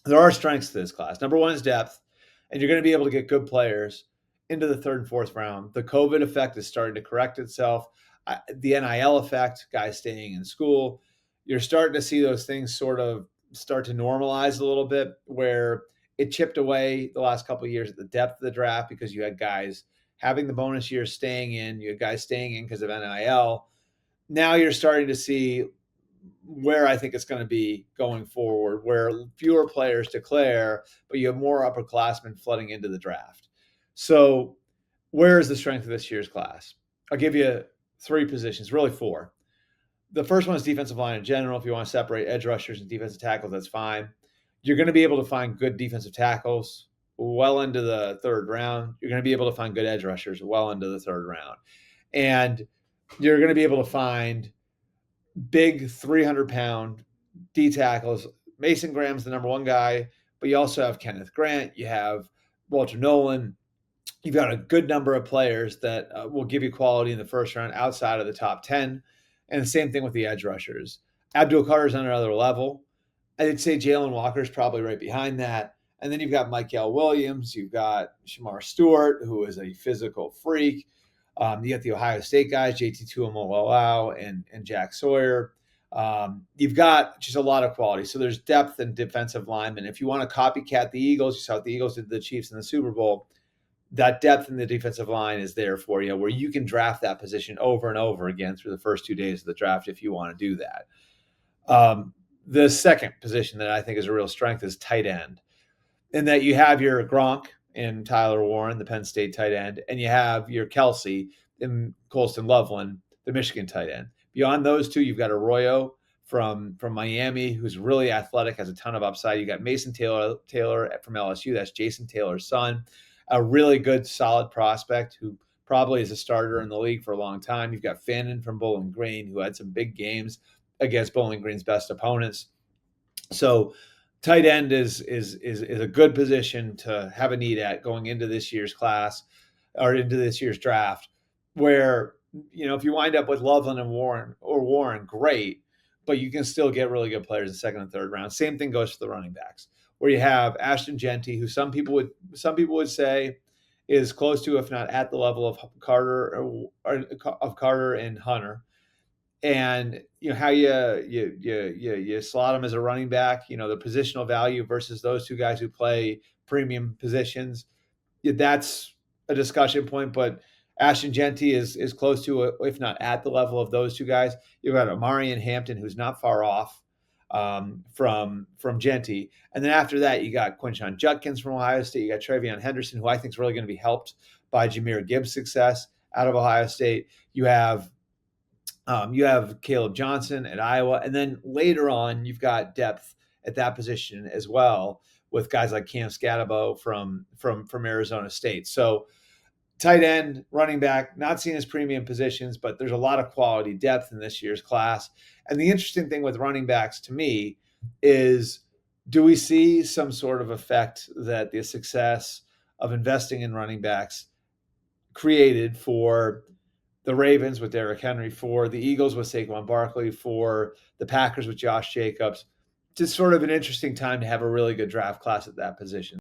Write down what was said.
there are strengths to this class. Number one is depth, and you're going to be able to get good players into the third and fourth round. The COVID effect is starting to correct itself. The NIL effect, guys staying in school, you're starting to see those things sort of start to normalize a little bit, where it chipped away the last couple of years at the depth of the draft because you had guys having the bonus years staying in, you had guys staying in because of NIL. Now you're starting to see where I think it's going to be going forward, where fewer players declare, but you have more upperclassmen flooding into the draft. So, where is the strength of this year's class? I'll give you three positions, really four. The first one is defensive line in general. If you want to separate edge rushers and defensive tackles, that's fine. You're going to be able to find good defensive tackles well into the third round. You're going to be able to find good edge rushers well into the third round. And you're going to be able to find big 300-pound D tackles. Mason Graham's the number one guy, but you also have Kenneth Grant. You have Walter Nolan. You've got a good number of players that will give you quality in the first round outside of the top 10. And the same thing with the edge rushers. Abdul Carter's on another level. I'd say Jalen Walker's probably right behind that. And then you've got Michael Williams. You've got Shamar Stewart, who is a physical freak. You got the Ohio State guys, JT Tuimoloau and Jack Sawyer. You've got just a lot of quality. So there's depth in defensive linemen. If you want to copycat the Eagles, you saw what the Eagles did to the Chiefs in the Super Bowl. That depth in the defensive line is there for you, where you can draft that position over and over again through the first 2 days of the draft if you want to do that. The second position that I think is a real strength is tight end, in that you have your Gronk and Tyler Warren, the Penn State tight end, and you have your Kelsey and Colston Loveland, the Michigan tight end. Beyond those two, you've got Arroyo from Miami, who's really athletic, has a ton of upside. You got Mason Taylor from LSU. That's Jason Taylor's son, a really good, solid prospect who probably is a starter in the league for a long time. You've got Fannin from Bowling Green, who had some big games against Bowling Green's best opponents. So tight end is a good position to have a need at going into this year's class or into this year's draft, where, if you wind up with Loveland and Warren, great, but you can still get really good players in the second and third round. Same thing goes for the running backs, where you have Ashton Jeanty, who some people would say is close to, if not at the level of Carter and Hunter. And how you slot him as a running back, the positional value versus those two guys who play premium positions, that's a discussion point. But Ashton Jeanty is close to, if not at the level of those two guys. You've got Amarian Hampton, who's not far off from Jeanty. And then after that, you got Quinshon Judkins from Ohio State. You got Travion Henderson, who I think is really going to be helped by Jahmyr Gibbs' success out of Ohio State. You have Caleb Johnson at Iowa. And then later on, you've got depth at that position as well, with guys like Cam Scatabo from Arizona State. So tight end, running back, not seen as premium positions, but there's a lot of quality depth in this year's class. And the interesting thing with running backs to me is, do we see some sort of effect that the success of investing in running backs created for the Ravens with Derrick Henry, for the Eagles with Saquon Barkley, for the Packers with Josh Jacobs? Just sort of an interesting time to have a really good draft class at that position.